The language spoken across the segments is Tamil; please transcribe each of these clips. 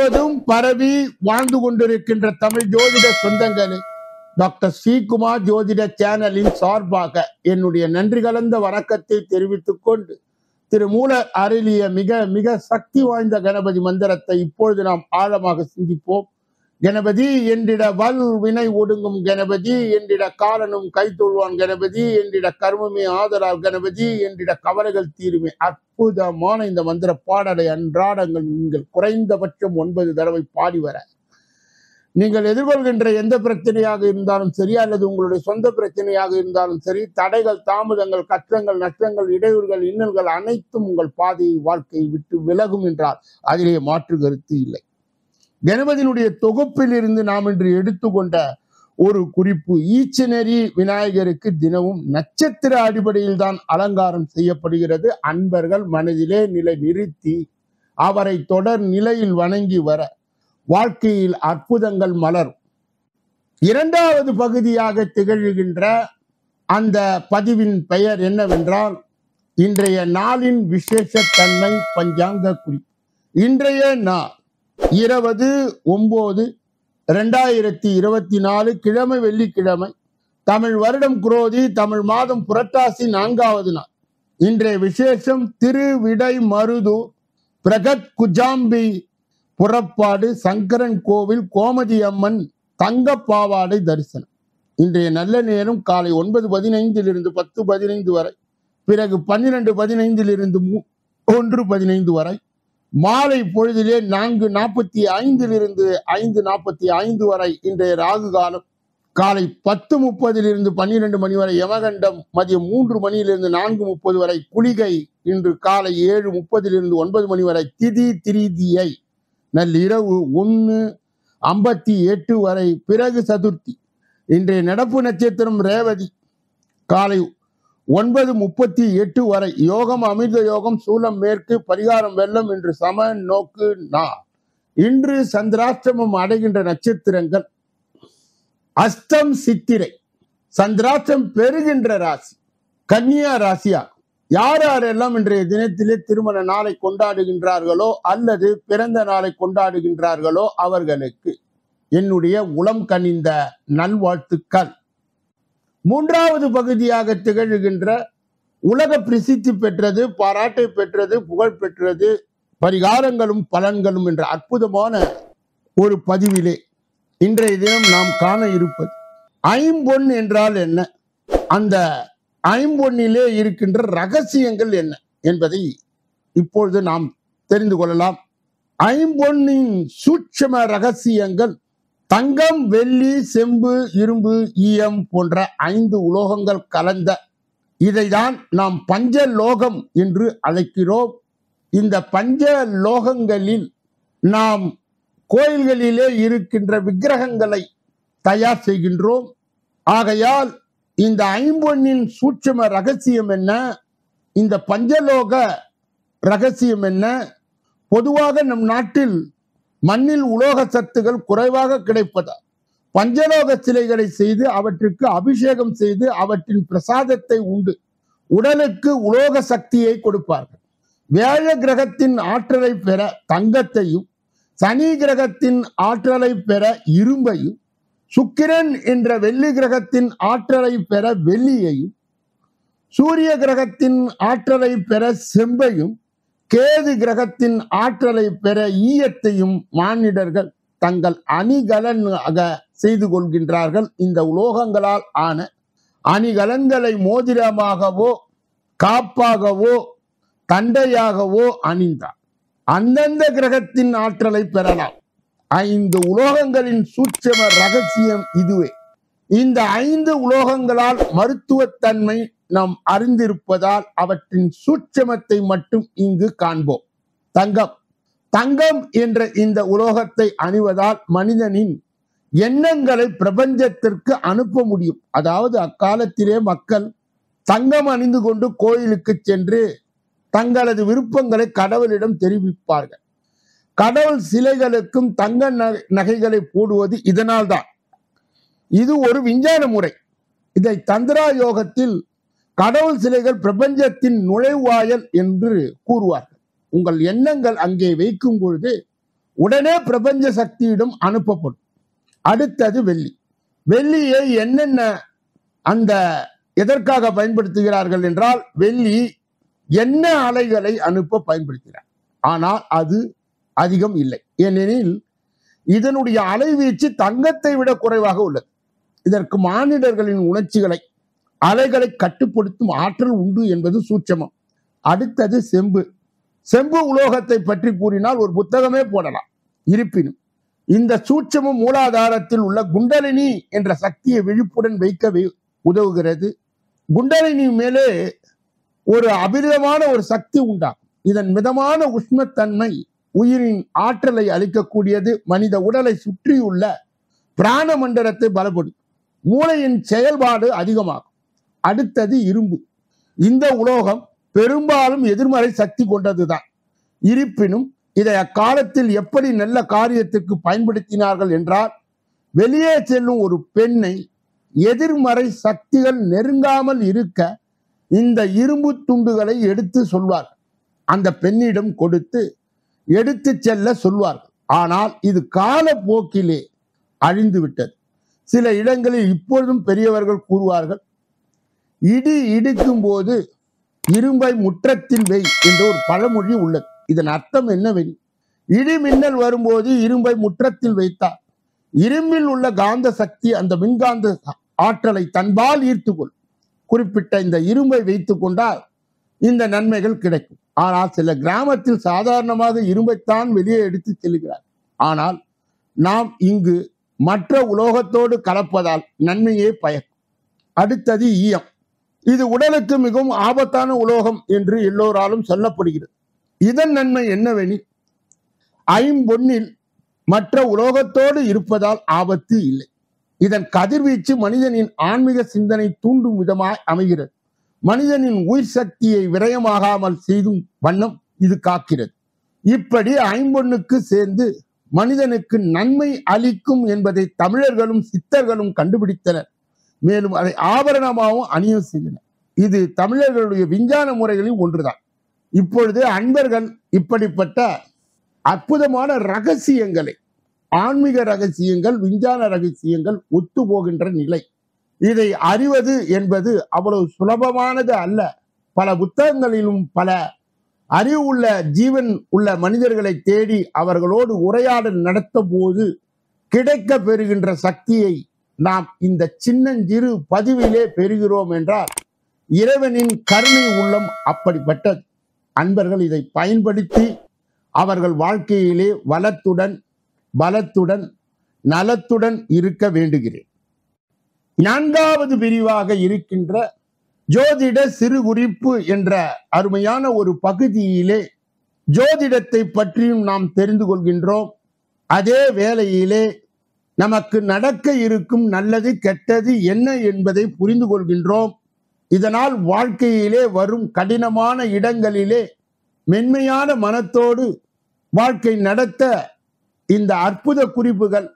முழுவதும் பரவி வாழ்ந்து கொண்டிருக்கின்ற தமிழ் ஜோதிட சொந்தங்களே, டாக்டர் ஸ்ரீகுமார் ஜோதிட சேனலின் சார்பாக என்னுடைய நன்றி கலந்த வணக்கத்தை தெரிவித்துக் கொண்டு திருமூலர் அருளிய மிக மிக சக்தி வாய்ந்த கணபதி மந்திரத்தை இப்பொழுது நாம் ஆழமாக சிந்திப்போம். கணபதி என்றிட வல் வினை ஒடுங்கும் கணபதி என்றிட காலனும் கைத்தொழுவான் கணபதி என்றிட கர்மமே ஆதலால் கணபதி என்றிட கவலைகள் தீருமே. அற்புதமான இந்த மந்திர பாடலை அன்றாடங்கள் நீங்கள் குறைந்தபட்சம் 9 தடவை பாடி வர, நீங்கள் எதிர்கொள்கின்ற எந்த பிரச்சனையாக இருந்தாலும் சரி, அல்லது உங்களுடைய சொந்த பிரச்சனையாக இருந்தாலும் சரி, தடைகள், தாமதங்கள், கஷ்டங்கள், நஷ்டங்கள், இடையூறுகள், இன்னல்கள் அனைத்தும் உங்கள் பாதையை வாழ்க்கையை விட்டு விலகும் என்றால் அதிலே மாற்று கருத்து இல்லை. கணபதியினுடைய தொகுப்பில் இருந்து நாம் இன்று எடுத்துக்கொண்ட ஒரு குறிப்பு, ஈச்சனரி விநாயகருக்கு தினமும் நட்சத்திர அடிப்படையில் தான் அலங்காரம் செய்யப்படுகிறது. அன்பர்கள் மனதிலே நிலை நிறுத்தி அவரை தொடர் நிலையில் வணங்கி வர வாழ்க்கையில் அற்புதங்கள் மலரும். இரண்டாவது பகுதியாக திகழ்கின்ற அந்த பதிவின் பெயர் என்னவென்றால், இன்றைய நாளின் விசேஷ தன்மை பஞ்சாங்க குறிப்பு. இன்றைய நாள் 20/9/2024 கிழமை, வெள்ளிக்கிழமை, தமிழ் வருடம் குரோதி, தமிழ் மாதம் புரட்டாசி 4வது நாள். இன்றைய விசேஷம் திருவிடை மருதூர் பிரகத் குஜாம்பி புறப்பாடு சங்கரன் கோவில் கோமதி அம்மன் தங்க பாவாடை தரிசனம். இன்றைய நல்ல நேரம் காலை 9:15 10:15 வரை, பிறகு 12:15 1:15 வரை, மாலை பொழுதிலே 4:45 5:45 வரை. இன்றைய ராகு காலம் காலை 10:30 12 மணி வரை, யமகண்டம் மதியம் 3 மணியிலிருந்து 4:30 வரை, குளிகை இன்று காலை 7:30 9 மணி வரை, திதி திரிதியை நள்ளிரவு 1:58 வரை, பிறகு சதுர்த்தி. இன்றைய நடப்பு நட்சத்திரம் ரேவதி காலை 9:38 வரை, யோகம் அமிர்த யோகம், சூலம் மேற்கு, பரிகாரம் வெள்ளம். இன்று சம நோக்கு நாள். இன்று சந்திராஷ்டமம் அடைகின்ற நட்சத்திரங்கள் அஸ்தம் சித்திரை. சந்திராஷ்டம் பெறுகின்ற ராசி கன்னியா ராசியா. யார் யாரெல்லாம் இன்றைய தினத்திலே திருமண நாளை கொண்டாடுகின்றார்களோ அல்லது பிறந்த நாளை கொண்டாடுகின்றார்களோ அவர்களுக்கு என்னுடைய உளம் கனிந்த நல்வாழ்த்துக்கள். மூன்றாவது பகுதியாக திகழ்கின்ற உலக பிரசித்தி பெற்றது, பாராட்டை பெற்றது, புகழ் பெற்றது, பரிகாரங்களும் பலன்களும் என்ற அற்புதமான ஒரு பதிவிலே இன்றைய தினம் நாம் காண இருப்பது ஐம்பொன் என்றால் என்ன, அந்த ஐம்பொன்னிலே இருக்கின்ற ரகசியங்கள் என்ன என்பதை இப்பொழுது நாம் தெரிந்து கொள்ளலாம். ஐம்பொன்னின் சூட்சும ரகசியங்கள் தங்கம், வெள்ளி, செம்பு, இரும்பு, ஈயம் போன்ற 5 உலோகங்கள் கலந்த இதைதான் நாம் பஞ்சலோகம் என்று அழைக்கிறோம். இந்த பஞ்சலோகங்களில் நாம் கோயில்களிலே இருக்கின்ற விக்கிரகங்களை தயார் செய்கின்றோம். ஆகையால் இந்த ஐம்பொன்னின் சூட்சும ரகசியம் என்ன, இந்த பஞ்சலோக ரகசியம் என்ன? பொதுவாக நம் நாட்டில் மண்ணில் உலோக சத்துகள் குறைவாக கிடைப்பதால் பஞ்சலோக சிலைகளை செய்து அவற்றுக்கு அபிஷேகம் செய்து அவற்றின் பிரசாதத்தை உண்டு உடலுக்கு உலோக சக்தியை கொடுப்பார்கள். வியாழ கிரகத்தின் ஆற்றலை பெற தங்கத்தையும், சனி கிரகத்தின் ஆற்றலை பெற இரும்பையும், சுக்கிரன் என்ற வெள்ளி கிரகத்தின் ஆற்றலை பெற வெள்ளியையும், சூரிய கிரகத்தின் ஆற்றலை பெற செம்பையும், கேது கிரகத்தின் ஆற்றலை பெற ஈயத்தையும் மானிடர்கள் தங்கள் அணிகலனாக செய்து கொள்கின்றார்கள். இந்த உலோகங்களால் ஆன அணிகலன்களை மோதிரமாகவோ காப்பாகவோ தண்டையாகவோ அணிந்தார் அந்தந்த கிரகத்தின் ஆற்றலை பெறலாம். 5 உலோகங்களின் சூட்சும ரகசியம் இதுவே. இந்த 5 உலோகங்களால் மருத்துவத்தன்மை நாம் அறிந்திருப்பதால் அவற்றின் சூட்சுமத்தை மட்டும் இங்கு காண்போம். தங்கம். தங்கம் என்ற இந்த உலோகத்தை அணிவதால் மனிதனின் எண்ணங்களை பிரபஞ்சத்திற்கு அனுப்ப முடியும். அதாவது அக்காலத்திலே மக்கள் தங்கம் அணிந்து கொண்டு கோயிலுக்கு சென்று தங்களது விருப்பங்களை கடவுளிடம் தெரிவிப்பார்கள். கடவுள் சிலைகளுக்கும் தங்க நகைகளை போடுவது இதனால் தான். இது ஒரு விஞ்ஞான முறை. இதை தந்திரா யோகத்தில் கடவுள் சிலைகள் பிரபஞ்சத்தின் நுழைவாயல் என்று கூறுவார்கள். உங்கள் எண்ணங்கள் அங்கே வைக்கும் பொழுது உடனே பிரபஞ்ச சக்தியிடம் அனுப்பப்படும். அடுத்தது வெள்ளி. வெள்ளியை என்னென்ன அந்த எதற்காக பயன்படுத்துகிறார்கள் என்றால், வெள்ளி என்ன அலைகளை அனுப்ப பயன்படுத்துகிறார். ஆனால் அது அதிகம் இல்லை. ஏனெனில் இதனுடைய அலைவீச்சு தங்கத்தை விட குறைவாக உள்ளது. இதற்கு மானிடர்களின் உணர்ச்சிகளை அலைகளை கட்டுப்படுத்தும் ஆற்றல் உண்டு என்பது சூட்சமம். அடுத்தது செம்பு. செம்பு உலோகத்தை பற்றி கூறினால் ஒரு புத்தகமே போடலாம். இருப்பினும் இந்த சூட்சமம் மூலாதாரத்தில் உள்ள குண்டலினி என்ற சக்தியை விழிப்புடன் வைக்க உதவுகிறது. குண்டலினி மேலே ஒரு அபிரிதமான ஒரு சக்தி உண்டாகும். இதன் மிதமான உஷ்ணத்தன்மை உயிரின் ஆற்றலை அளிக்கக்கூடியது. மனித உடலை சுற்றியுள்ள பிராண மண்டலத்தை பலப்படுத்தும். மூளையின் செயல்பாடு அதிகமாகும். அடுத்தது இரும்பு. இந்த உலோகம் பெரும்பாலும் எதிர்மறை சக்தி கொண்டதுதான். இருப்பினும் இதை அக்காலத்தில் எப்படி நல்ல காரியத்திற்கு பயன்படுத்தினார்கள் என்றால், வெளியே செல்லும் ஒரு பெண்ணை எதிர்மறை சக்திகள் நெருங்காமல் இருக்க இந்த இரும்பு துண்டுகளை எடுத்து சொல்வார்கள். அந்த பெண்ணிடம் கொடுத்து எடுத்து செல்ல சொல்வார்கள். ஆனால் இது காலப்போக்கிலே அழிந்து விட்டது. சில இடங்களில் இப்பொழுதும் பெரியவர்கள் கூறுவார்கள், இடி இடிக்கும் போது இரும்பை முற்றத்தில் வை என்ற ஒரு பழமொழி உள்ளது. இதன் அர்த்தம் என்னவெனில், இடி மின்னல் வரும்போது இரும்பை முற்றத்தில் வைத்தார். இரும்பில் உள்ள காந்த சக்தி அந்த மின்காந்த ஆற்றலை தன்பால் ஈர்த்துக்கொள். குறிப்பிட்ட இந்த இரும்பை வைத்துக் கொண்டால் இந்த நன்மைகள் கிடைக்கும். ஆனால் சில கிராமத்தில் சாதாரணமாக இரும்பைத்தான் வெளியே எடுத்து செல்கிறார். ஆனால் நாம் இங்கு மற்ற உலோகத்தோடு கலப்பதால் நன்மையே பயக்கும். அடுத்தது ஈயம். இது உடலுக்கு மிகவும் ஆபத்தான உலோகம் என்று எல்லோராலும் சொல்லப்படுகிறது. இதன் நன்மை என்னவெனில், ஐம்பொன்னில் மற்ற உலோகத்தோடு இருப்பதால் ஆபத்து இல்லை. இதன் கதிர்வீச்சு மனிதனின் ஆன்மீக சிந்தனை தூண்டும் விதமாய் அமைகிறது. மனிதனின் உயிர் சக்தியை விரயமாகாமல் செய்தும் வண்ணம் இது காக்கிறது. இப்படி ஐம்பொன்னுக்கு சேர்ந்து மனிதனுக்கு நன்மை அளிக்கும் என்பதை தமிழர்களும் சித்தர்களும் கண்டுபிடித்தனர். மேலும் அதை ஆபரணமாகவும் அணிய செய்தனர். இது தமிழர்களுடைய விஞ்ஞான முறைகளில் ஒன்றுதான். இப்பொழுது அன்பர்கள் இப்படிப்பட்ட அற்புதமான ரகசியங்களை, ஆன்மீக ரகசியங்கள், விஞ்ஞான ரகசியங்கள் ஒத்து போகின்ற நிலை. இதை அறிவது என்பது அவ்வளவு சுலபமானது அல்ல. பல புத்தகங்களிலும் பல அறிவு உள்ள ஜீவன் உள்ள மனிதர்களை தேடி அவர்களோடு உரையாடல் நடத்தும் போது கிடைக்க பெறுகின்ற சக்தியை நாம் இந்த சின்னஞ்சிறு பதிவிலே பெறுகிறோம் என்றால் இறைவனின் கருணை உள்ளம் அப்படிப்பட்டது. அன்பர்கள் இதை பயன்படுத்தி அவர்கள் வாழ்க்கையிலே வளத்துடன் பலத்துடன் நலத்துடன் இருக்க வேண்டுகிறேன். 4வது பிரிவாக இருக்கின்ற ஜோதிட சிறு குறிப்பு என்ற அருமையான ஒரு பகுதியிலே ஜோதிடத்தை பற்றியும் நாம் தெரிந்து கொள்கின்றோம். அதே வேளையிலே நமக்கு நடக்க இருக்கும் நல்லது கெட்டது என்ன என்பதை புரிந்து கொள்கின்றோம். இதனால் வாழ்க்கையிலே வரும் கடினமான இடங்களிலே மென்மையான மனத்தோடு வாழ்க்கை நடத்த இந்த அற்புத குறிப்புகள்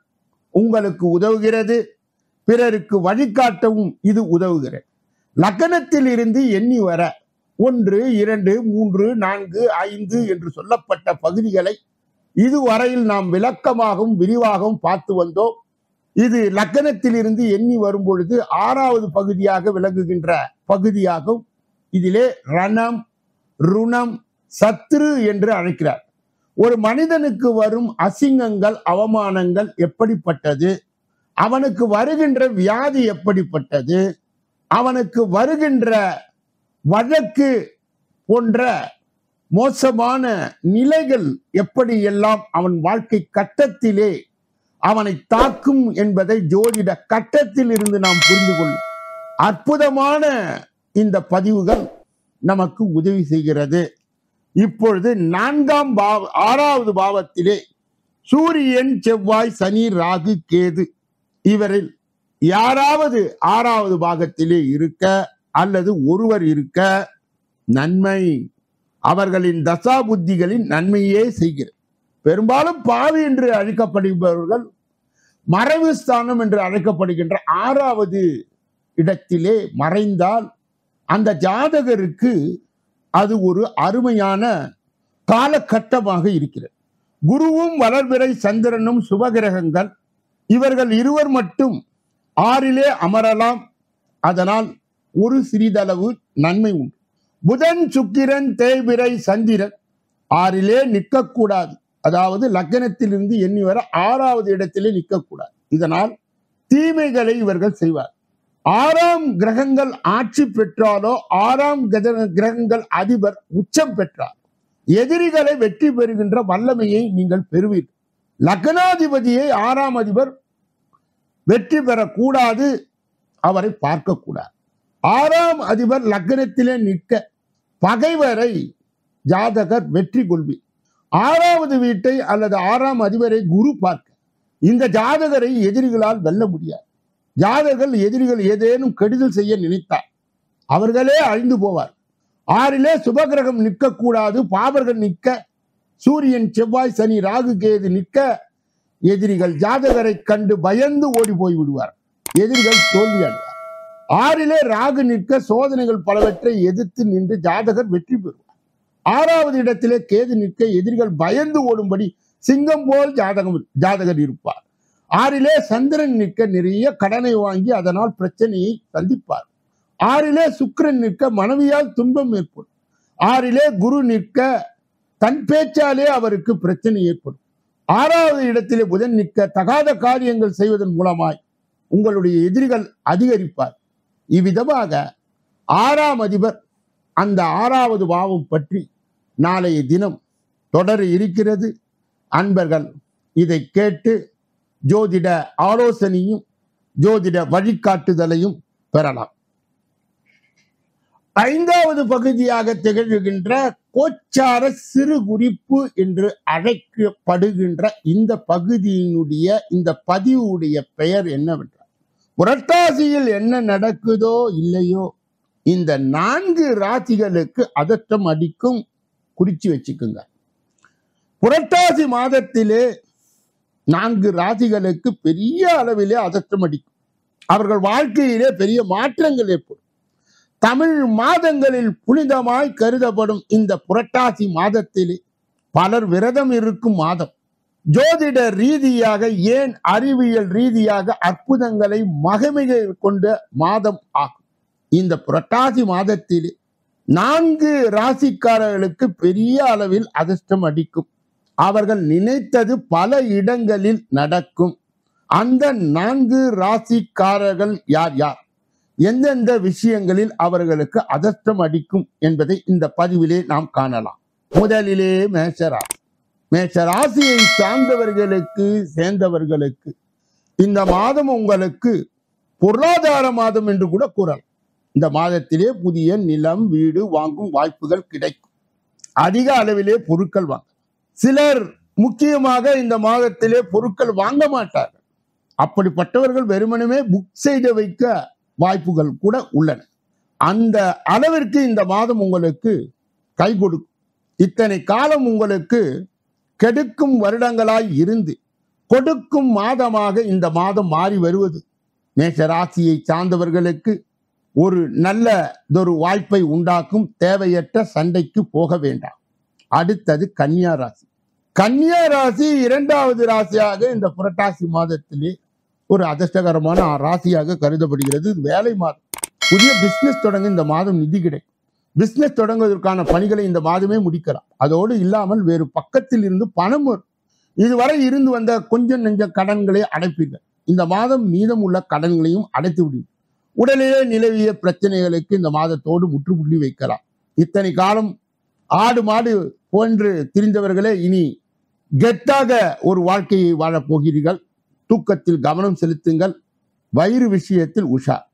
உங்களுக்கு உதவுகிறது. பிறருக்கு வழிகாட்டவும் இது உதவுகிறது. லக்னத்தில் இருந்து எண்ணி வர 1, 2, 3, 4, 5 என்று சொல்லப்பட்ட பகுதிகளை இதுவரையில் நாம் விளக்கமாகவும் விரிவாகவும் பார்த்து வந்தோம். இது லக்னத்தில் இருந்து எண்ணி வரும் பொழுது 6வது பகுதியாக விளங்குகின்ற பகுதியாகும். இதிலே ரணம், ருணம், சத்ரு என்று அழைக்கிறார். ஒரு மனிதனுக்கு வரும் அசிங்கங்கள், அவமானங்கள் எப்படிப்பட்டது, அவனுக்கு வருகின்ற வியாதி எப்படிப்பட்டது, அவனுக்கு வருகின்ற வழக்கு போன்ற மோசமான நிலைகள் எப்படியெல்லாம் அவன் வாழ்க்கை கட்டத்திலே அவனை தாக்கும் என்பதை ஜோதிட கட்டத்தில் இருந்து நாம் புரிந்து கொள்ளும் அற்புதமான இந்த பதிவுகள் நமக்கு உதவி செய்கிறது. இப்பொழுது 6வது பாவத்திலே சூரியன், செவ்வாய், சனி, ராகு, கேது இவரில் யாராவது 6வது பாகத்திலே இருக்க அல்லது ஒருவர் இருக்க நன்மை. அவர்களின் தசா புத்திகளின் நன்மையே செய்கிறது. பெரும்பாலும் பாவி என்று அழைக்கப்படுபவர்கள் மறைவு ஸ்தானம் என்று அழைக்கப்படுகின்ற 6வது இடத்திலே மறைந்தால் அந்த ஜாதகருக்கு அது ஒரு அருமையான காலகட்டமாக இருக்கிறது. குருவும் வளர்பிறை சந்திரனும் சுபகிரகங்கள். இவர்கள் இருவர் மட்டும் 6 அமரலாம். அதனால் ஒரு சிறிதளவு நன்மை உண்டு. புதன் சுக்கிரன் தேய்பிறை சந்திரன் 6 நிற்கக்கூடாது. அதாவது லக்னத்திலிருந்து எண்ணி வர 6வது இடத்திலே நிற்கக்கூடாது. இதனால் தீமைகளை இவர்கள் செய்வார். 6ஆம் கிரகங்கள் ஆட்சி பெற்றாலோ 6ஆம் கிரகங்கள் அதிபர் உச்சம் பெற்றார் எதிரிகளை வெற்றி பெறுகின்ற வல்லமையை நீங்கள் பெறுவீர்கள். லக்னாதிபதியை 6ஆம் அதிபர் வெற்றி பெறக்கூடாது, அவரை பார்க்கக்கூடாது. 6ஆம் அதிபர் லக்னத்திலே நிற்க பகைவரை ஜாதகர் வெற்றி கொள்வீர். 6வது வீட்டை அல்லது 6ஆம் அதிபரை குரு பார்க்க இந்த ஜாதகரை எதிரிகளால் வெல்ல முடியாது. ஜாதகர்கள் எதிரிகள் ஏதேனும் கெடுதல் செய்ய நினைத்தார் அவர்களே அழிந்து போவார். 6 சுபகிரகம் நிற்கக்கூடாது. பாவர்கள் நிற்க, சூரியன் செவ்வாய் சனி ராகு கேது நிற்க எதிரிகள் ஜாதகரை கண்டு பயந்து ஓடி போய் விடுவார். எதிரிகள் தோல்வி அடைவார். 6 ராகு நிற்க சோதனைகள் பலவற்றை எதிர்த்து நின்று ஜாதகர் வெற்றி பெறுவார். 6வது இடத்திலே கேது நிற்க எதிரிகள் பயந்து ஓடும்படி சிங்கம் போல் ஜாதகர் இருப்பார். 6 சந்திரன் நிற்க நிறைய கடனை வாங்கி அதனால் பிரச்சனையை சந்திப்பார். 6 சுக்கிரன் நிற்க மனைவியால் துன்பம் ஏற்படும். 6 குரு நிற்க தன் பேச்சாலே அவருக்கு பிரச்சனை ஏற்படும். 6வது இடத்திலே புதன் நிற்க தகாத காரியங்கள் செய்வதன் மூலமாய் உங்களுடைய எதிரிகள் அதிகரிப்பார். இவ்விதமாக 6ஆம் அதிபர் அந்த 6வது பாவம் பற்றி நாளைய தினம் தொடர இருக்கிறது. அன்பர்கள் இதை கேட்டு ஜோதிட ஆலோசனையும் ஜோதிட வழிகாட்டுதலையும் பெறலாம். 5வது பகுதியாக திகழ்கின்ற கோச்சார சிறு குறிப்பு என்று அழைக்கப்படுகின்ற இந்த பகுதியினுடைய இந்த பதிவுடைய பெயர் என்னவென்றால், புரட்டாசியில் என்ன நடக்குதோ இல்லையோ இந்த 4 ராசிகளுக்கு அதிர்ஷ்டம் அடிக்கும். குறிச்சு வச்சுக்குங்க. புரட்டாசி மாதத்திலே 4 ராசிகளுக்கு பெரிய அளவிலே அதிர்ஷ்டம் அடிக்கும். அவர்கள் வாழ்க்கையிலே பெரிய மாற்றங்கள் ஏற்படும். தமிழ் மாதங்களில் புனிதமாய் கருதப்படும் இந்த புரட்டாசி மாதத்திலே பலர் விரதம் இருக்கும் மாதம். ஜோதிட ரீதியாக ஏன் அறிவியல் ரீதியாக அற்புதங்களை மகிமையை கொண்ட மாதம் ஆகும். இந்த புரட்டாசி மாதத்திலே 4 ராசிக்காரர்களுக்கு பெரிய அளவில் அதிர்ஷ்டம் அடிக்கும். அவர்கள் நினைத்தது பல இடங்களில் நடக்கும். அந்த 4 ராசிக்காரர்கள் யார் யார், எந்தெந்த விஷயங்களில் அவர்களுக்கு அதிர்ஷ்டம் அடிக்கும் என்பதை இந்த பதிவிலே நாம் காணலாம். முதலிலே மேஷராசி. மேஷராசியை சேர்ந்தவர்களுக்கு இந்த மாதம் உங்களுக்கு பொருளாதார மாதம் என்று கூட கூறலாம். இந்த மாதத்திலே புதிய நிலம் வீடு வாங்கும் வாய்ப்புகள் கிடைக்கும். அதிக அளவிலே பொருட்கள் வாங்க. சிலர் முக்கியமாக இந்த மாதத்திலே பொருட்கள் வாங்க மாட்டார்கள். அப்படிப்பட்டவர்கள் வெறுமனமே புக் செய்து வைக்க வாய்ப்புகள் கூட உள்ளன. அந்த அளவிற்கு இந்த மாதம் உங்களுக்கு கை கொடுக்கும். இத்தனை காலம் உங்களுக்கு கெடுக்கும் வருடங்களாய் இருந்து கொடுக்கும் மாதமாக இந்த மாதம் மாறி வருவது மேஷ ராசியை சார்ந்தவர்களுக்கு ஒரு நல்லதொரு வாய்ப்பை உண்டாக்கும். தேவையற்ற சண்டைக்கு போக வேண்டாம். அடுத்தது கன்னியா ராசி. கன்னியா ராசி 2வது ராசியாக இந்த புரட்டாசி மாதத்திலே ஒரு அதிர்ஷ்டகரமான ராசியாக கருதப்படுகிறது. வேலை மாதம். புதிய பிசினஸ் தொடங்க இந்த மாதம் நிதி கிடைக்கும். பிசினஸ் தொடங்குவதற்கான பணிகளை இந்த மாதமே முடிக்கலாம். அதோடு இல்லாமல் வேறு பக்கத்தில் இருந்து பணம் வரும். இதுவரை இருந்து வந்த கொஞ்சம் நெஞ்ச கடன்களை அடைப்பீர்கள். இந்த மாதம் மீதம் உள்ள கடன்களையும் அடைத்து விடுவீர்கள். உடலிலே நிலவிய பிரச்சனைகளுக்கு இந்த மாதத்தோடு முற்றுப்புள்ளி வைக்கலாம். இத்தனை காலம் ஆடு மாடு போன்று திரிந்தவர்களே இனி கெத்தாக ஒரு வாழ்க்கையை வாழப் போகிறீர்கள். தூக்கத்தில் கவனம் செலுத்துங்கள். வயிறு விஷயத்தில் உஷார்.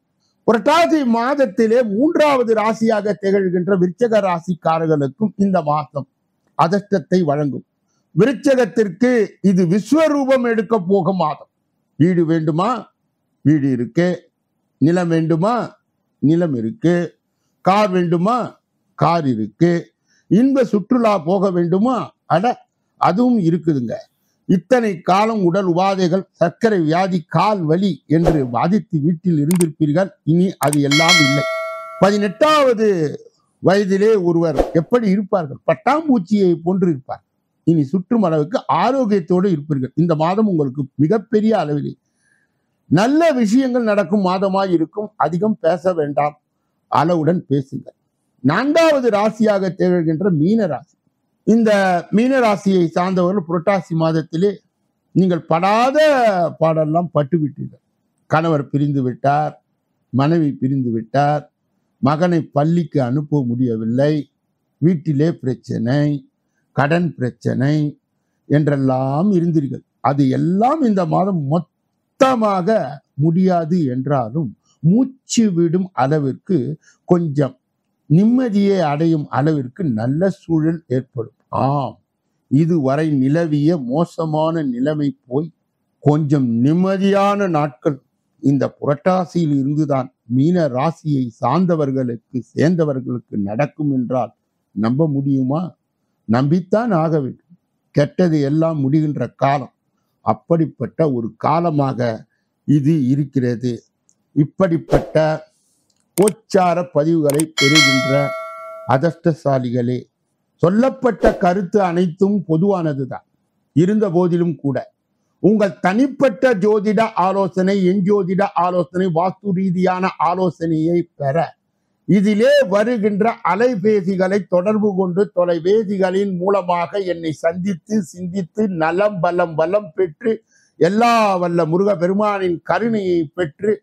புரட்டாசி மாதத்திலே 3வது ராசியாக திகழ்கின்ற விருச்சக ராசிக்காரர்களுக்கும் இந்த மாதம் அதிர்ஷ்டத்தை வழங்கும். விருச்சகத்திற்கு இது விஸ்வரூபம் எடுக்க போகும் மாதம். வீடு வேண்டுமா? வீடு இருக்கு. நிலம் வேண்டுமா? நிலம் இருக்கு. கார் வேண்டுமா? கார் இருக்கு. இன்ப சுற்றுலா போக வேண்டுமா? அதுவும் இருக்குதுங்க. இத்தனை காலம் உடல் உபாதைகள், சர்க்கரை வியாதி, கால் வலி என்று பாதித்து வீட்டில் இருந்திருப்பீர்கள். இனி அது எல்லாம் இல்லை. 18வது வயதிலே ஒருவர் எப்படி இருப்பார்கள்? பட்டாம்பூச்சியை போன்று இருப்பார். இனி சுற்றும் அளவுக்கு ஆரோக்கியத்தோடு இருப்பீர்கள். இந்த மாதம் உங்களுக்கு மிகப்பெரிய அளவில் நல்ல விஷயங்கள் நடக்கும் மாதமாய் இருக்கும். அதிகம் பேச வேண்டாம், அளவுடன் பேசுங்கள். 4வது ராசியாக திகழ்கின்ற மீன ராசி. இந்த மீன ராசியை சார்ந்தவர்கள் புரட்டாசி மாதத்திலே நீங்கள் படாத பாடெல்லாம் பட்டுவிட்டீர்கள். கணவர் பிரிந்து விட்டார், மனைவி பிரிந்து விட்டார், மகனை பள்ளிக்கு அனுப்ப முடியவில்லை, வீட்டிலே பிரச்சனை, கடன் பிரச்சனை என்றெல்லாம் இருந்தீர்கள். அது எல்லாம் இந்த மாதம் மொத்தமாக முடியாது என்றாலும் மூச்சு விடும் அளவிற்கு, கொஞ்சம் நிம்மதியை அடையும் அளவிற்கு நல்ல சூழல் ஏற்படும். ஆம், இதுவரை நிலவிய மோசமான நிலைமை போய் கொஞ்சம் நிம்மதியான நாட்கள் இந்த புரட்டாசியில் இருந்துதான் மீன ராசியை சேர்ந்தவர்களுக்கு நடக்கும் என்றால் நம்ப முடியுமா? நம்பித்தான் ஆக வேண்டும். கெட்டது எல்லாம் முடிகின்ற காலம். அப்படிப்பட்ட ஒரு காலமாக இது இருக்கிறது. இப்படிப்பட்ட கோச்சார பதிவுகளை பெறுகின்ற அதிர்ஷ்டசாலிகளே, சொல்லப்பட்ட கருத்து அனைத்தும் பொதுவானதுதான். இருந்த போதிலும் கூட உங்கள் தனிப்பட்ட ஜோதிட ஆலோசனை, எஞ்சோதிட ஆலோசனை, வாஸ்து ரீதியான ஆலோசனையை பெற இதிலே வருகின்ற அலைபேசிகளை தொடர்பு கொண்டு தொலைபேசிகளின் மூலமாக என்னை சந்தித்து சிந்தித்து நலம் பலம் வளம் பெற்று எல்லா வல்ல முருக பெருமானின் கருணையை பெற்று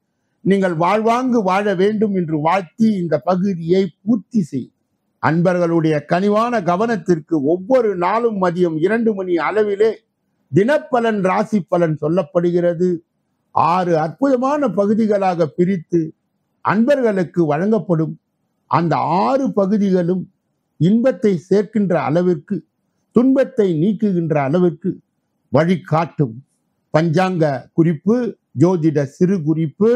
நீங்கள் வாழ்வாங்கு வாழ வேண்டும் என்று வாழ்த்தி இந்த பகுதியை பூர்த்தி செய்யும் அன்பர்களுடைய கனிவான கவனத்திற்கு ஒவ்வொரு நாளும் மதியம் 2 மணி அளவிலே தினப்பலன் ராசி பலன் சொல்லப்படுகிறது. 6 அற்புதமான பகுதிகளாக பிரித்து அன்பர்களுக்கு வழங்கப்படும். அந்த 6 பகுதிகளும் இன்பத்தை சேர்க்கின்ற அளவிற்கு, துன்பத்தை நீக்குகின்ற அளவிற்கு வழிகாட்டும். பஞ்சாங்க குறிப்பு, ஜோதிட சிறு குறிப்பு,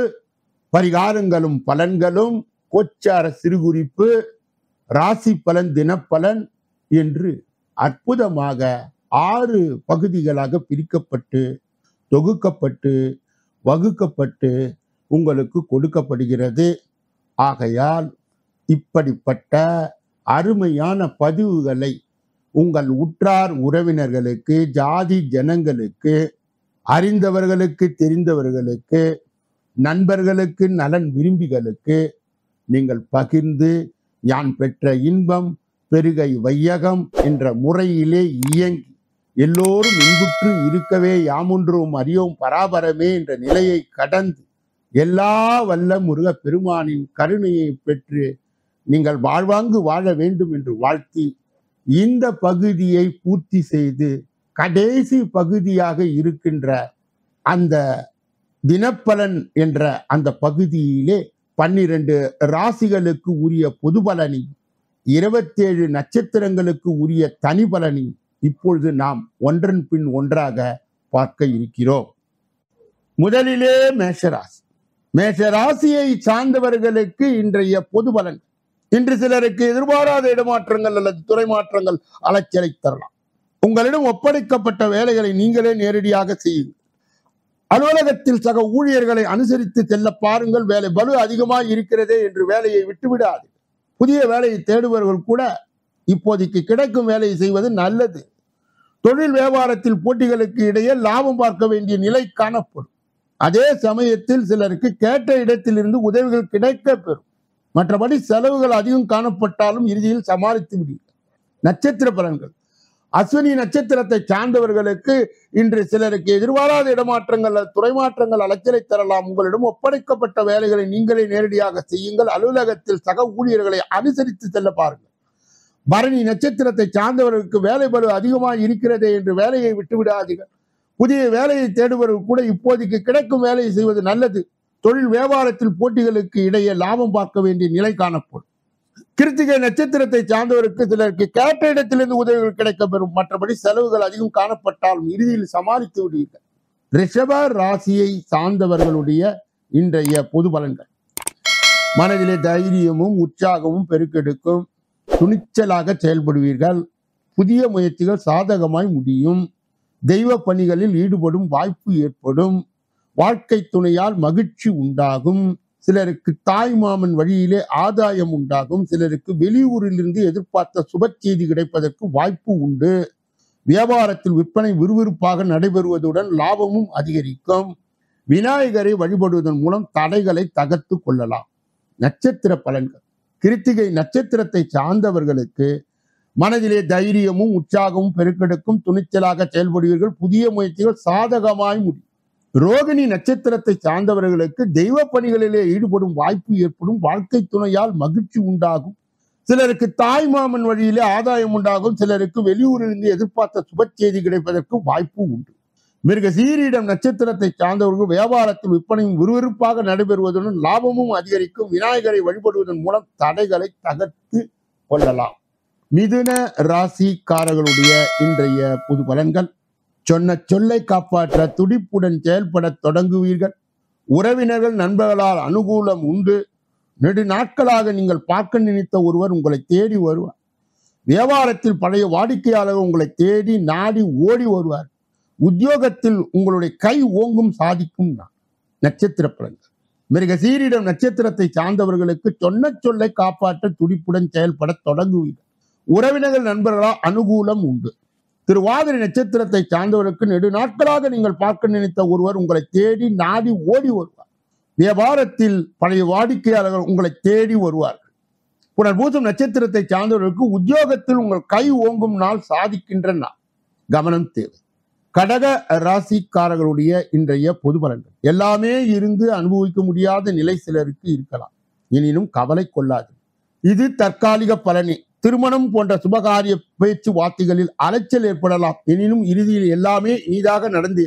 பரிகாரங்களும் பலன்களும், கோச்சார சிறு குறிப்பு, ராசி பலன், தினப்பலன் என்று அற்புதமாக 6 பகுதிகளாக பிரிக்கப்பட்டு தொகுக்கப்பட்டு வகுக்கப்பட்டு உங்களுக்கு கொடுக்கப்படுகிறது. ஆகையால் இப்படிப்பட்ட அருமையான பதிவுகளை உங்கள் உற்றார் உறவினர்களுக்கு, ஜாதி ஜனங்களுக்கு, அறிந்தவர்களுக்கு, தெரிந்தவர்களுக்கு, நண்பர்களுக்கு, நலன் விரும்பிகளுக்கு நீங்கள் பகிர்ந்து யான் பெற்ற இன்பம் பெருகை வையகம் என்ற முறையிலே இயங்கி எல்லோரும் இன்புற்று இருக்கவே யாமொன்றும் அறியோம் பராபரமே என்ற நிலையை கடந்து எல்லா வல்ல முருக பெருமானின் கருணையை பெற்று நீங்கள் வாழ்வாங்கு வாழ வேண்டும் என்று வாழ்த்தி இந்த பகுதியை பூர்த்தி செய்து கடைசி பகுதியாக இருக்கின்ற அந்த தினப்பலன் என்ற அந்த பகுதியிலே 12 ராசிகளுக்கு உரிய பொது பலனி, 27 நட்சத்திரங்களுக்கு உரிய தனி பலனி இப்பொழுது நாம் ஒன்றன் பின் ஒன்றாக பார்க்க இருக்கிறோம். முதலிலே மேஷராசி. மேஷராசியை சார்ந்தவர்களுக்கு இன்றைய பொது பலன். இன்று சிலருக்கு எதிர்பாராத இடமாற்றங்கள் அல்லது துறை மாற்றங்கள் அலைச்சலை தரலாம். உங்களிடம் ஒப்படைக்கப்பட்ட வேலைகளை நீங்களே நேரடியாக செய்யுங்கள். அலுவலகத்தில் சக ஊழியர்களை அனுசரித்து செல்ல பாருங்கள். வேலை பலு அதிகமாக இருக்கிறதே என்று வேலையை விட்டுவிடாது. புதிய வேலையை தேடுபவர்கள் கூட இப்போதைக்கு கிடைக்கும் வேலையை செய்வது நல்லது. தொழில் வியாபாரத்தில் போட்டிகளுக்கு இடையே லாபம் பார்க்க வேண்டிய நிலை காணப்படும். அதே சமயத்தில் சிலருக்கு கேட்ட இடத்திலிருந்து உதவிகள் கிடைக்க பெறும். மற்றபடி செலவுகள் அதிகம் காணப்பட்டாலும் இறுதியில் சமாளித்து விடுவீர்கள். நட்சத்திர பலன்கள். அஸ்வினி நட்சத்திரத்தை சார்ந்தவர்களுக்கு இன்று சிலருக்கு எதிர்பாராத இடமாற்றங்கள், துறை மாற்றங்கள் அலைச்சலை தரலாம். உங்களிடம் ஒப்படைக்கப்பட்ட வேலைகளை நீங்களே நேரடியாக செய்யுங்கள். அலுவலகத்தில் சக ஊழியர்களை அனுசரித்து செல்ல பாருங்கள். பரணி நட்சத்திரத்தை சார்ந்தவர்களுக்கு வேலை பலு அதிகமாக இருக்கிறதே என்று வேலையை விட்டுவிடாதீர்கள். புதிய வேலையை தேடுபவர்கள் கூட இப்போதைக்கு கிடைக்கும் வேலையை செய்வது நல்லது. தொழில் வியாபாரத்தில் போட்டிகளுக்கு இடையே லாபம் பார்க்க வேண்டிய நிலை காணப்படும். கிருத்திகை நட்சத்திரத்தை சார்ந்தவருக்கு சிலருக்கு கேட்ட இடத்திலிருந்து உதவிகள் கிடைக்க பெறும். மற்றபடி செலவுகள் அதிகம் காணப்பட்டாலும் இறுதியில் சமாளித்து விடுவீர்கள். ரிஷப ராசியை சார்ந்தவர்களுடைய இன்றைய பொது பலன்கள். மனதிலே தைரியமும் உற்சாகமும் பெருக்கெடுக்கும். துணிச்சலாக செயல்படுவீர்கள். புதிய முயற்சிகள் சாதகமாய் முடியும். தெய்வ பணிகளில் ஈடுபடும் வாய்ப்பு ஏற்படும். வாழ்க்கை துணையால் மகிழ்ச்சி உண்டாகும். சிலருக்கு தாய் மாமன் வழியிலே ஆதாயம் உண்டாகும். சிலருக்கு வெளியூரிலிருந்து எதிர்பார்த்த சுப செய்தி கிடைப்பதற்கு வாய்ப்பு உண்டு. வியாபாரத்தில் விற்பனை விறுவிறுப்பாக நடைபெறுவதுடன் லாபமும் அதிகரிக்கும். விநாயகரை வழிபடுவதன் மூலம் தடைகளை தகர்த்து கொள்ளலாம். நட்சத்திர பலன்கள். கிருத்திகை நட்சத்திரத்தை சார்ந்தவர்களுக்கு மனதிலே தைரியமும் உற்சாகமும் பெருக்கெடுக்கும். துணிச்சலாக செயல்படுவீர்கள். புதிய முயற்சிகள் சாதகமாய் முடியும். ரோகிணி நட்சத்திரத்தை சார்ந்தவர்களுக்கு தெய்வ பணிகளிலே ஈடுபடும் வாய்ப்பு ஏற்படும். வாழ்க்கை துணையால் மகிழ்ச்சி உண்டாகும். சிலருக்கு தாய் மாமன் வழியிலே ஆதாயம் உண்டாகும். சிலருக்கு வெளியூரிலிருந்து எதிர்பார்த்த சுப செய்தி கிடைப்பதற்கு வாய்ப்பு உண்டு. மிருக சீரிடம் நட்சத்திரத்தை சார்ந்தவர்கள் வியாபாரத்தில் விற்பனையும் விறுவிறுப்பாக நடைபெறுவதுடன் லாபமும் அதிகரிக்கும். விநாயகரை வழிபடுவதன் மூலம் தடைகளை தகர்த்து கொள்ளலாம். மிதுன ராசிக்காரர்களுடைய இன்றைய புது பலன்கள். சொன்ன சொல்லை காப்பாற்ற துடிப்புடன் செயல்பட தொடங்குவீர்கள். உறவினர்கள் நண்பர்களால் அனுகூலம் உண்டு. நெடு நாட்களாக நீங்கள் பார்க்க நினைத்த ஒருவர் உங்களை தேடி வருவார். வியாபாரத்தில் பழைய வாடிக்கையாளர்கள் உங்களை தேடி நாடி ஓடி வருவார். உத்தியோகத்தில் உங்களுடைய கை ஓங்கும் சாதிக்கும். நட்சத்திர பலன்கள். மிருக சீரிடம் நட்சத்திரத்தை சார்ந்தவர்களுக்கு சொன்ன சொல்லை காப்பாற்ற துடிப்புடன் செயல்பட தொடங்குவீர்கள். உறவினர்கள் நண்பர்களால் அனுகூலம் உண்டு. திருவாதிரை நட்சத்திரத்தை சார்ந்தவருக்கு நெடு நாட்களாக நீங்கள் பார்க்க நினைத்த ஒருவர் உங்களை தேடி நாடி ஓடி வருவார். வியாபாரத்தில் பழைய வாடிக்கையாளர்கள் உங்களை தேடி வருவார்கள். புனர்பூசம் நட்சத்திரத்தை சார்ந்தவர்களுக்கு உத்தியோகத்தில் உங்கள் கை ஓங்கும் நாள் சாதிக்கின்ற நாள். கவனம் தேவை. கடக ராசிக்காரர்களுடைய இன்றைய பொது பலன்கள். எல்லாமே இருந்து அனுபவிக்க முடியாத நிலை சிலருக்கு இருக்கலாம். எனினும் கவலை கொள்ளாது. இது தற்காலிக பலனே. திருமணம் போன்ற சுபகாரிய பேச்சுவார்த்தைகளில் அலைச்சல் ஏற்படலாம். எனினும் இறுதியில் எல்லாமே இனிதாக நடந்தே.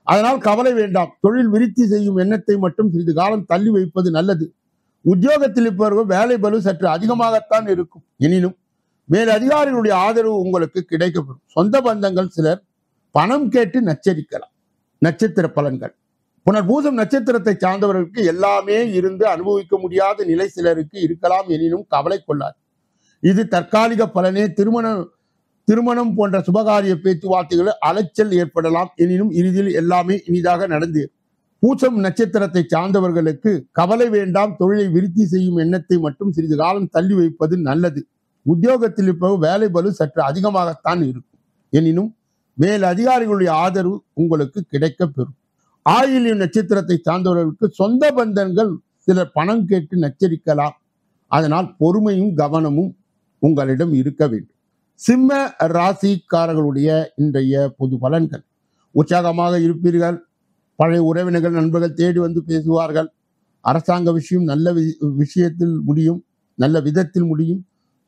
அதனால் கவலை வேண்டாம். தொழில் விருத்தி செய்யும் எண்ணத்தை மட்டும் சிறிது காலம் தள்ளி வைப்பது நல்லது. உத்தியோகத்தில் இருப்பவர்கள் வேலை பளு சற்று அதிகமாகத்தான் இருக்கும். எனினும் மேல் அதிகாரிகளுடைய ஆதரவு உங்களுக்கு கிடைக்கப்படும். சொந்த பந்தங்கள் சிலர் பணம் கேட்டு நச்சரிக்கலாம். நட்சத்திர பலன்கள். புனர்பூசம் நட்சத்திரத்தை சார்ந்தவர்களுக்கு எல்லாமே இருந்து அனுபவிக்க முடியாத நிலை சிலருக்கு இருக்கலாம். எனினும் கவலை கொள்ளாது. இது தற்காலிக பலனே. திருமணம் போன்ற சுபகாரிய பேச்சுவார்த்தைகளில் அலைச்சல் ஏற்படலாம். எனினும் இறுதியில் எல்லாமே இனிதாக நடந்து. பூசம் நட்சத்திரத்தை சார்ந்தவர்களுக்கு கவலை வேண்டாம். தொழிலை விருத்தி செய்யும் எண்ணத்தை மட்டும் சிறிது காலம் தள்ளி வைப்பது நல்லது. உத்தியோகத்தில் இருப்பவர் வேலை பளு சற்று அதிகமாகத்தான் இருக்கும். எனினும் மேல் அதிகாரிகளுடைய ஆதரவு உங்களுக்கு கிடைக்க பெறும். ஆயில்யம் நட்சத்திரத்தை சார்ந்தவர்களுக்கு சொந்த பந்தங்கள் சிலர் பணம் கேட்டு நச்சரிக்கலாம். அதனால் பொறுமையும் கவனமும் உங்களிடம் இருக்க வேண்டும். சிம்ம ராசிக்காரர்களுடைய இன்றைய பொது பலன்கள். உற்சாகமாக இருப்பீர்கள். பழைய உறவினர்கள் நண்பர்கள் தேடி வந்து பேசுவார்கள். அரசாங்க விஷயம் நல்ல விஷயத்தில் முடியும். நல்ல விதத்தில் முடியும்.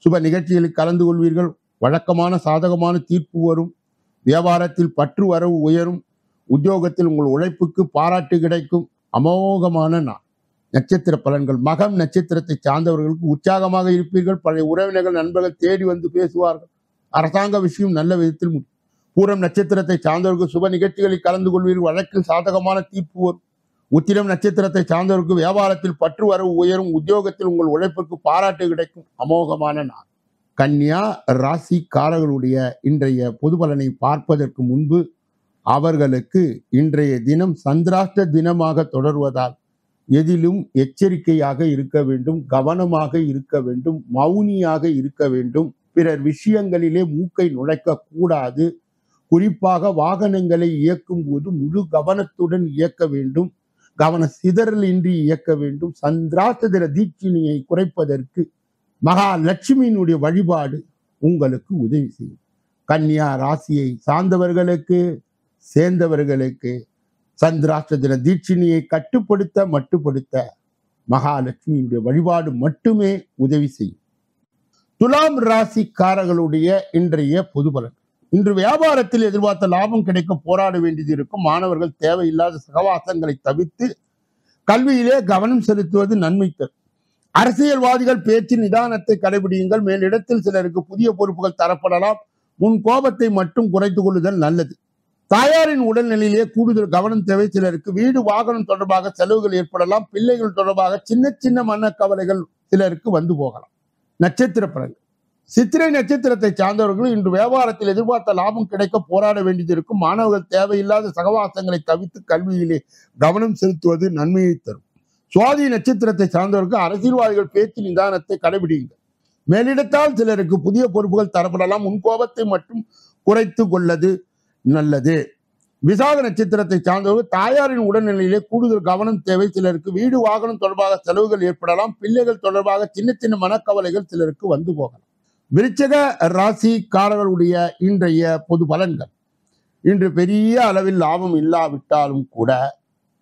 சுப நிகழ்ச்சிகளில் கலந்து கொள்வீர்கள். வழக்கமான சாதகமான தீர்ப்பு வரும். வியாபாரத்தில் பற்று வரவு உயரும். உத்தியோகத்தில் உங்கள் உழைப்புக்கு பாராட்டு கிடைக்கும். அமோகமான நாள். நட்சத்திர பலன்கள். மகம் நட்சத்திரத்தை சார்ந்தவர்களுக்கு உற்சாகமாக இருப்பீர்கள். பழைய உறவினர்கள் நண்பர்கள் தேடி வந்து பேசுவார்கள். அரசாங்க விஷயம் நல்ல விதத்தில் முடியும். பூரம் நட்சத்திரத்தை சார்ந்தவர்களுக்கு சுப நிகழ்ச்சிகளில் கலந்து கொள்வீர்கள். வழக்கில் சாதகமான தீர்ப்பு வரும். உத்திரம் நட்சத்திரத்தை சார்ந்தவர்களுக்கு வியாபாரத்தில் பற்று வரவு உயரும். உத்தியோகத்தில் உங்கள் உழைப்புக்கு பாராட்டு கிடைக்கும். அமோகமான நாள். கன்னியா ராசிக்காரர்களுடைய இன்றைய பொது பலனை பார்ப்பதற்கு முன்பு அவர்களுக்கு இன்றைய தினம் சந்திராஷ்ட தினமாக தொடர்வதால் எதிலும் எச்சரிக்கையாக இருக்க வேண்டும். கவனமாக இருக்க வேண்டும். மௌனியாக இருக்க வேண்டும். பிறர் விஷயங்களிலே மூக்கை நுழைக்க கூடாது. குறிப்பாக வாகனங்களை இயக்கும் போது முழு கவனத்துடன் இயக்க வேண்டும். கவன சிதறல் இன்றி இயக்க வேண்டும். சந்திராஷ்ட தீட்சிணியை குறைப்பதற்கு மகாலட்சுமியினுடைய வழிபாடு உங்களுக்கு உதவி செய்யும். கன்னியா ராசியை சார்ந்தவர்களுக்கு சேர்ந்தவர்களுக்கு சந்திராஷ்ட தீட்சிணியை மட்டுப்படுத்த மகாலட்சுமியினுடைய வழிபாடு மட்டுமே உதவி செய்யும். துலாம் ராசிக்காரர்களுடைய இன்றைய பொது பலன். இன்று வியாபாரத்தில் எதிர்பார்த்த லாபம் கிடைக்க போராட வேண்டியது இருக்கும். மாணவர்கள் தேவையில்லாத சகவாசங்களை தவிர்த்து கல்வியிலே கவனம் செலுத்துவது நன்மை தரும். அரசியல்வாதிகள் பேச்சு நிதானத்தை கடைபிடியுங்கள். மேலிடத்தில் சிலருக்கு புதிய பொறுப்புகள் தரப்படலாம். முன் கோபத்தை மட்டும் குறைத்துக் கொள்ளுதல் நல்லது. தாயாரின் உடல்நிலையிலே கூடுதல் கவனம் தேவை. சிலருக்கு வீடு வாகனம் தொடர்பாக செலவுகள் ஏற்படலாம். பிள்ளைகள் தொடர்பாக சின்ன சின்ன மனக்கவலைகள் சிலருக்கு வந்து போகலாம். நட்சத்திர பலன்கள். சித்திரை நட்சத்திரத்தை சார்ந்தவர்கள் இன்று வியாபாரத்தில் எதிர்பார்த்த லாபம் கிடைக்க போராட வேண்டியது இருக்கும். மாணவர்கள் தேவையில்லாத சகவாசங்களை தவிர்த்து கல்வியிலே கவனம் செலுத்துவது நன்மையை தரும். சுவாதி நட்சத்திரத்தை சார்ந்தவருக்கு அரசியல்வாதிகள் பேச்சு நிதானத்தை கடைபிடியுங்கள். மேலிடத்தால் சிலருக்கு புதிய பொறுப்புகள் தரப்படலாம். முன்கோபத்தை மட்டும் குறைத்து கொள்ளது நல்லது. விசாக நட்சத்திரத்தை சார்ந்தவர்கள் தாயாரின் உடல்நிலையிலே கூடுதல் கவனம் தேவை. சிலருக்கு வீடு வாகனம் தொடர்பாக செலவுகள் ஏற்படலாம். பிள்ளைகள் தொடர்பாக சின்ன சின்ன மனக்கவலைகள் சிலருக்கு வந்து போகலாம். விருச்சிக ராசிக்காரர்களுடைய இன்றைய பொது பலன்கள். இன்று பெரிய அளவில் லாபம் இல்லாவிட்டாலும் கூட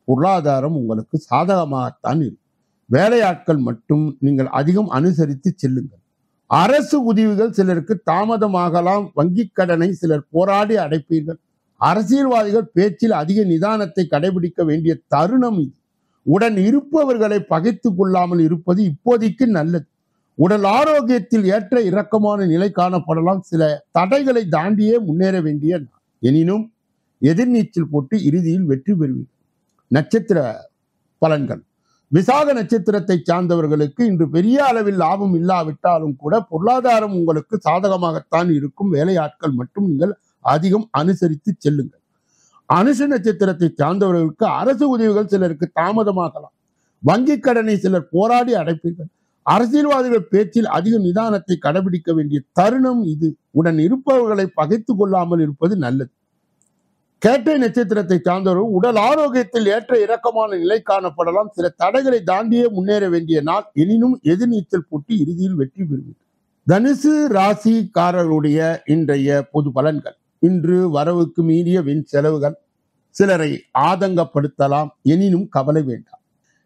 பொருளாதாரம் உங்களுக்கு சாதகமாகத்தான் இருக்கும். வேலையாட்கள் மட்டும் நீங்கள் அதிகம் அனுசரித்து செல்லுங்கள். அரசு உதவிகள் சிலருக்கு தாமதமாகலாம். வங்கிக் கடனை சிலர் போராடி அடைப்பீர்கள். அரசியல்வாதிகள் பேச்சில் அதிக நிதானத்தை கடைபிடிக்க வேண்டிய தருணம் இது. உடன் இருப்பவர்களை பகைத்து கொள்ளாமல் இருப்பது இப்போதைக்கு நல்லது. உடல் ஆரோக்கியத்தில் ஏற்ற இறக்கமான நிலை காணப்படலாம். சில தடைகளை தாண்டியே முன்னேற வேண்டிய நாள். எனினும் எதிர்நீச்சல் போட்டு இறுதியில் வெற்றி பெறுவீர்கள். நட்சத்திர பலன்கள். விசாக நட்சத்திரத்தை சார்ந்தவர்களுக்கு இன்று பெரிய அளவில் லாபம் இல்லாவிட்டாலும் கூட பொருளாதாரம் உங்களுக்கு சாதகமாகத்தான் இருக்கும். வேலையாட்கள் மட்டும் நீங்கள் அதிகம் அனுசரித்து செல்லுங்கள். அனுஷ நட்சத்திரத்தை சார்ந்தவர்களுக்கு அரசு உதவிகள் சிலருக்கு தாமதமாகலாம். வங்கிக் கடனை சிலர் போராடி அடைப்பீர்கள். அரசியல்வாதிகள் பேச்சில் அதிக நிதானத்தை கடைபிடிக்க வேண்டிய தருணம் இது. உடன் இருப்பவர்களை பகைத்து கொள்ளாமல் இருப்பது நல்லது. கேட்டை நட்சத்திரத்தை சார்ந்தவர்கள் உடல் ஆரோக்கியத்தில் ஏற்ற இறக்கமான நிலை காணப்படலாம். சில தடைகளை தாண்டியே முன்னேற வேண்டிய நாள். எனினும் எதிர்நீச்சல் போட்டி இறுதியில் வெற்றி பெறுவீர்கள். தனுசு ராசிக்காரர்களுடைய இன்றைய பொது பலன்கள். இன்று வரவுக்கு மீறிய வீண் செலவுகள் சிலரை ஆதங்கப்படுத்தலாம். எனினும் கவலை வேண்டாம்.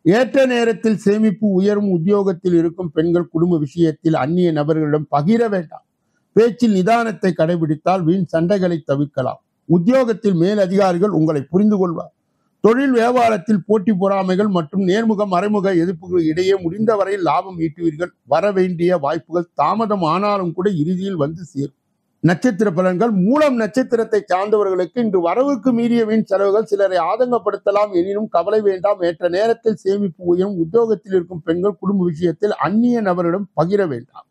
ஏற்ற நேரத்தில் சேமிப்பு உயரும். உத்தியோகத்தில் இருக்கும் பெண்கள் குடும்ப விஷயத்தில் அந்நிய நபர்களிடம் பகிர வேண்டாம். பேச்சில் நிதானத்தை கடைபிடித்தால் வீண் சண்டைகளை தவிர்க்கலாம். உத்தியோகத்தில் மேல் அதிகாரிகள் உங்களை புரிந்து கொள்வார். தொழில் வியாபாரத்தில் போட்டி பொறாமைகள் மற்றும் நேர்முக மறைமுக எதிர்ப்புகள் இடையே முடிந்தவரை லாபம் ஈட்டுவீர்கள். வர வேண்டிய வாய்ப்புகள் தாமதம் ஆனாலும் கூட இறுதியில் வந்து சேரும். நட்சத்திர பலன்கள். மூலம் நட்சத்திரத்தை சார்ந்தவர்களுக்கு இன்று வரவுக்கு மீறிய வீண் செலவுகள் சிலரை ஆதங்கப்படுத்தலாம். எனினும் கவலை வேண்டாம். ஏற்ற நேரத்தில் சேமிப்பு உயரும். உத்தியோகத்தில் இருக்கும் பெண்கள் குடும்ப விஷயத்தில் அந்நிய நபரிடம் பகிர வேண்டாம்.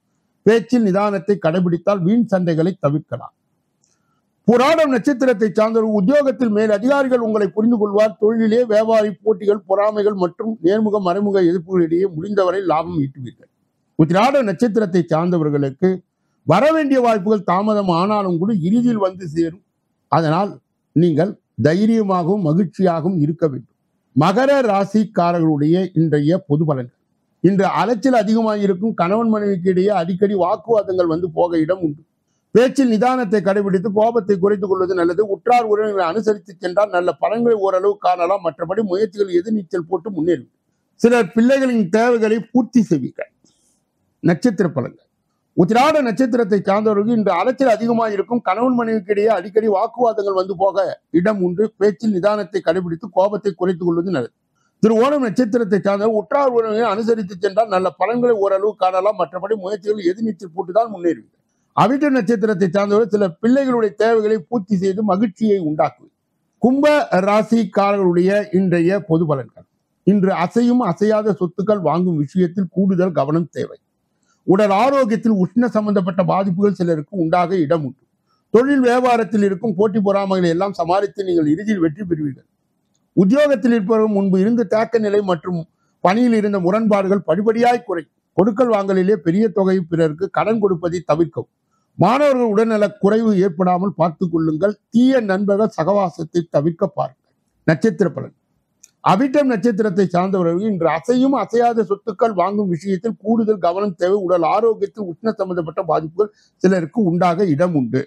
பேச்சில் நிதானத்தை கடைபிடித்தால் வீண் சண்டைகளை தவிர்க்கலாம். புராடம் நட்சத்திரத்தை சார்ந்தவர்கள் உத்தியோகத்தில் மேல் அதிகாரிகள் உங்களை புரிந்து கொள்வார். தொழிலிலே வியாபாரி போட்டிகள் பொறாமைகள் மற்றும் நேர்முக மறைமுக எதிர்ப்புகளிடையே முடிந்தவரை லாபம் ஈட்டுவீர்கள். உத்திராட நட்சத்திரத்தை சார்ந்தவர்களுக்கு வரவேண்டிய வாய்ப்புகள் தாமதம் ஆனாலும் கூட இறுதியில் வந்து சேரும். அதனால் நீங்கள் தைரியமாகவும் மகிழ்ச்சியாகவும் இருக்க வேண்டும். மகர ராசிக்காரர்களுடைய இன்றைய பொது பலன்கள். இன்று அலைச்சல் அதிகமாக இருக்கும். கணவன் மனைவிக்கு இடையே அடிக்கடி வாக்குவாதங்கள் வந்து போக இடம் உண்டு. பேச்சில் நிதானத்தை கடைபிடித்து கோபத்தை குறைத்துக் கொள்வது நல்லது. உற்றார் உறவினர்களை அனுசரித்து சென்றால் நல்ல பலன்களை ஓரளவு காணலாம். மற்றபடி முயற்சிகள் எதிர்நீச்சல் போட்டு முன்னேறும். சிலர் பிள்ளைகளின் தேவைகளை பூர்த்தி செய்வீர்கள். நட்சத்திர பலன்கள். உத்திராட நட்சத்திரத்தை சார்ந்தவர்களுக்கு இன்று அலைச்சல் அதிகமாக இருக்கும். கணவன் மனைவிக்கு இடையே அடிக்கடி வாக்குவாதங்கள் வந்து போக இடம் உண்டு. பேச்சில் நிதானத்தை கடைபிடித்து கோபத்தை குறைத்துக் கொள்வது நல்லது. திருவோணம் நட்சத்திரத்தை சார்ந்தவர் உற்றார் உறவினர்களை அனுசரித்து சென்றால் நல்ல பலன்களை ஓரளவு காணலாம். மற்றபடி முயற்சிகள் எதிர்நீச்சல் போட்டுதான் முன்னேறுவீர்கள். அவிட்ட நட்சத்திரத்தை சார்ந்தவர்கள் சில பிள்ளைகளுடைய தேவைகளை பூர்த்தி செய்து மகிழ்ச்சியை உண்டாக்குவது. கும்ப ராசிக்காரர்களுடைய இன்றைய பொது பலன்கள். இன்று அசையும் அசையாத சொத்துக்கள் வாங்கும் விஷயத்தில் கூடுதல் கவனம் தேவை. உடல் ஆரோக்கியத்தில் உஷ்ண சம்பந்தப்பட்ட பாதிப்புகள் சிலருக்கு உண்டாக இடம் உண்டு. தொழில் வியாபாரத்தில் இருக்கும் போட்டி பொறாமைகளை எல்லாம் சமாளித்து நீங்கள் இறுதியில் வெற்றி பெறுவீர்கள். உத்தியோகத்தில் இருப்பவர்கள் முன்பு இருந்த தேக்க நிலை மற்றும் பணியில் இருந்த முரண்பாடுகள் படிப்படியாய் குறையும். கொடுக்கல் வாங்கலிலே பெரிய தொகை பிறருக்கு கடன் கொடுப்பதை தவிர்க்கவும். மாணவர்கள் உடல்நல குறைவு ஏற்படாமல் பார்த்துக் கொள்ளுங்கள். தீய நண்பர்கள் சகவாசத்தை தவிர்க்க பாருங்கள். நட்சத்திர பலன். அவிட்டம் நட்சத்திரத்தை சார்ந்தவர்கள் இன்று அசையும் அசையாத சொத்துக்கள் வாங்கும் விஷயத்தில் கூடுதல் கவனம் தேவை. உடல் ஆரோக்கியத்தில் உஷ்ண சம்பந்தப்பட்ட பாதிப்புகள் சிலருக்கு உண்டாக இடம் உண்டு.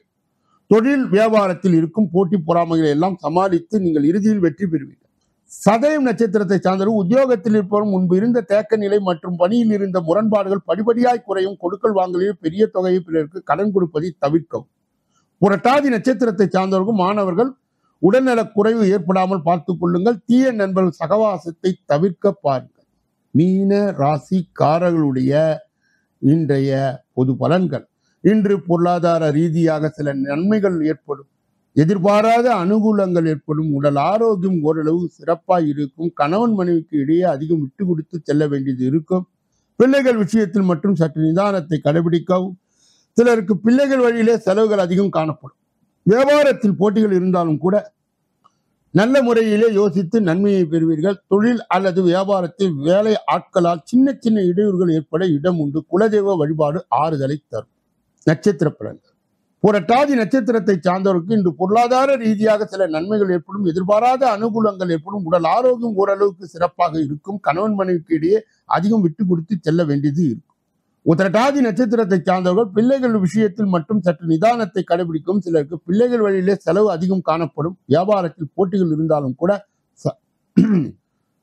தொழில் வியாபாரத்தில் இருக்கும் போட்டி பொறாமைகளை எல்லாம் சமாளித்து நீங்கள் இறுதியில் வெற்றி பெறுவீர்கள். சதயம் நட்சத்திரத்தை சார்ந்தவர்கள் உத்தியோகத்தில் இருப்பவரும் முன்பு இருந்த தேக்க நிலை மற்றும் பணியில் இருந்த முரண்பாடுகள் படிப்படியாய் குறையும். கொடுக்கல் வாங்கலில் பெரிய தொகையை பிறருக்கு கடன் கொடுப்பதை தவிர்க்கவும். புரட்டாதி நட்சத்திரத்தை சார்ந்தவர்கள் மாணவர்கள் உடல்நல குறைவு ஏற்படாமல் பார்த்துக் கொள்ளுங்கள். தீய நண்பர்கள் சகவாசத்தை தவிர்க்க பாருங்கள். மீன ராசிக்காரர்களுடைய இன்றைய பொது பலன்கள். இன்று பொருளாதார ரீதியாக சில நன்மைகள் ஏற்படும். எதிர்பாராத அனுகூலங்கள் ஏற்படும். உடல் ஆரோக்கியம் ஓரளவு சிறப்பாக இருக்கும். கணவன் மனைவிக்கு இடையே அதிகம் விட்டு கொடுத்து செல்ல வேண்டியது இருக்கும். பிள்ளைகள் விஷயத்தில் மற்றும் சற்று நிதானத்தை கடைபிடிக்கவும். சிலருக்கு பிள்ளைகள் வழியிலே செலவுகள் அதிகம் காணப்படும். வியாபாரத்தில் போட்டிகள் இருந்தாலும் கூட நல்ல முறையிலே யோசித்து நன்மையை பெறுவீர்கள். தொழில் அல்லது வியாபாரத்தில் வேலை ஆட்களால் சின்ன சின்ன இடையூறுகள் ஏற்பட இடம் உண்டு. குலதெய்வ வழிபாடு ஆறுதலை தரும். நட்சத்திர பலன்கள். புரட்டாதி நட்சத்திரத்தை சார்ந்தவருக்கு இன்று பொருளாதார ரீதியாக சில நன்மைகள் ஏற்படும், எதிர்பாராத அனுகூலங்கள் ஏற்படும், உடல் ஆரோக்கியம் ஓரளவுக்கு சிறப்பாக இருக்கும், கணவன் மனைவிக்கு இடையே அதிகம் விட்டு கொடுத்து செல்ல வேண்டியது இருக்கும். உத்திரட்டாதி நட்சத்திரத்தை சார்ந்தவர்கள் பிள்ளைகள் விஷயத்தில் மட்டும் சற்று நிதானத்தை கடைபிடிக்கும். சிலருக்கு பிள்ளைகள் வழியிலே செலவு அதிகம் காணப்படும். வியாபாரத்தில் போட்டிகள் இருந்தாலும் கூட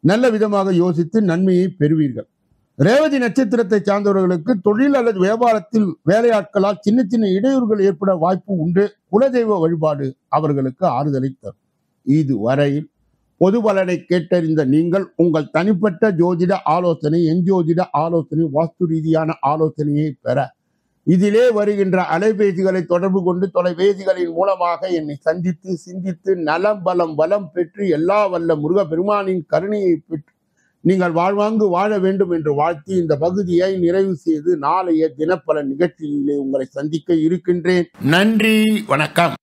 நல்ல விதமாக யோசித்து நன்மையை பெறுவீர்கள். ரேவதி நட்சத்திரத்தை சார்ந்தவர்களுக்கு தொழில் அல்லது வியாபாரத்தில் வேலையாட்களால் சின்ன சின்ன இடையூறுகள் ஏற்பட வாய்ப்பு உண்டு. குலதெய்வ வழிபாடு அவர்களுக்கு ஆறுதலை தரும். இதுவரையில் பொது பலனை கேட்டறிந்த நீங்கள் உங்கள் தனிப்பட்ட ஜோதிட ஆலோசனை, எஞ்சோதிட ஆலோசனை, வாஸ்து ரீதியான ஆலோசனையை பெற இதிலே வருகின்ற அலைபேசிகளை தொடர்பு கொண்டு தொலைபேசிகளின் மூலமாக என்னை சந்தித்து சிந்தித்து நலம் பலம் வளம் பெற்று எல்லா வல்ல முருக பெருமானின் கருணையை பெற்று நீங்கள் வாழ்வாங்கு வாழ வேண்டும் என்று வாழ்த்தி இந்த பகுதியை நிறைவு செய்து நாளைய தினப்பலன் நிகழ்ச்சியிலே உங்களை சந்திக்க இருக்கின்றேன். நன்றி, வணக்கம்.